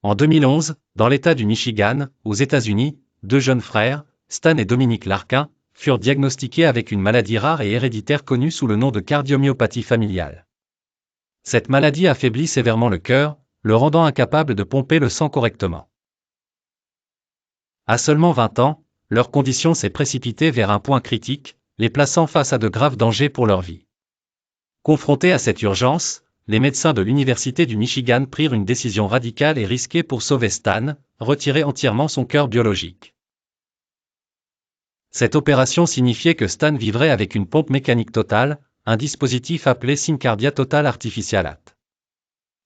En 2011, dans l'État du Michigan, aux États-Unis, deux jeunes frères, Stan et Dominique Larkin, furent diagnostiqués avec une maladie rare et héréditaire connue sous le nom de cardiomyopathie familiale. Cette maladie affaiblit sévèrement le cœur, le rendant incapable de pomper le sang correctement. À seulement 20 ans, leur condition s'est précipitée vers un point critique, les plaçant face à de graves dangers pour leur vie. Confrontés à cette urgence, les médecins de l'Université du Michigan prirent une décision radicale et risquée pour sauver Stan, retirer entièrement son cœur biologique. Cette opération signifiait que Stan vivrait avec une pompe mécanique totale, un dispositif appelé SynCardia Total Artificial Heart.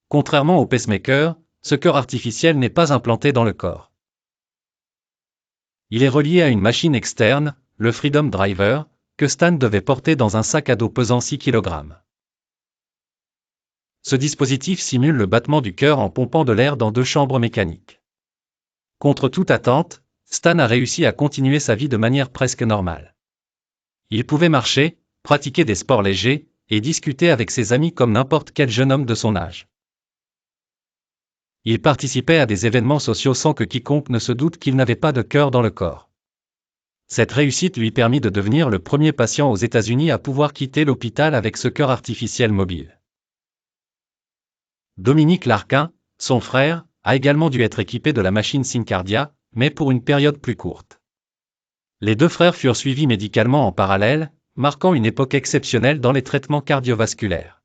Contrairement au pacemaker, ce cœur artificiel n'est pas implanté dans le corps. Il est relié à une machine externe, le Freedom Driver, que Stan devait porter dans un sac à dos pesant 6 kg. Ce dispositif simule le battement du cœur en pompant de l'air dans deux chambres mécaniques. Contre toute attente, Stan a réussi à continuer sa vie de manière presque normale. Il pouvait marcher, pratiquer des sports légers, et discuter avec ses amis comme n'importe quel jeune homme de son âge. Il participait à des événements sociaux sans que quiconque ne se doute qu'il n'avait pas de cœur dans le corps. Cette réussite lui permit de devenir le premier patient aux États-Unis à pouvoir quitter l'hôpital avec ce cœur artificiel mobile. Dominique Larkin, son frère, a également dû être équipé de la machine SynCardia, mais pour une période plus courte. Les deux frères furent suivis médicalement en parallèle, marquant une époque exceptionnelle dans les traitements cardiovasculaires.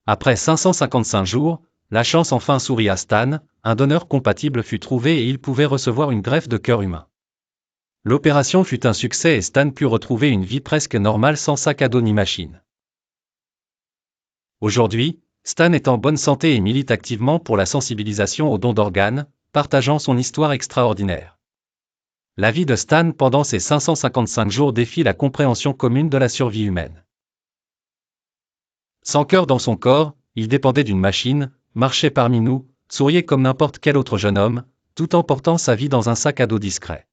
Après 555 jours, la chance enfin sourit à Stan, un donneur compatible fut trouvé et il pouvait recevoir une greffe de cœur humain. L'opération fut un succès et Stan put retrouver une vie presque normale sans sac à dos ni machine. Aujourd'hui, Stan est en bonne santé et milite activement pour la sensibilisation aux dons d'organes, partageant son histoire extraordinaire. La vie de Stan pendant ces 555 jours défie la compréhension commune de la survie humaine. Sans cœur dans son corps, il dépendait d'une machine, marchait parmi nous, souriait comme n'importe quel autre jeune homme, tout en portant sa vie dans un sac à dos discret.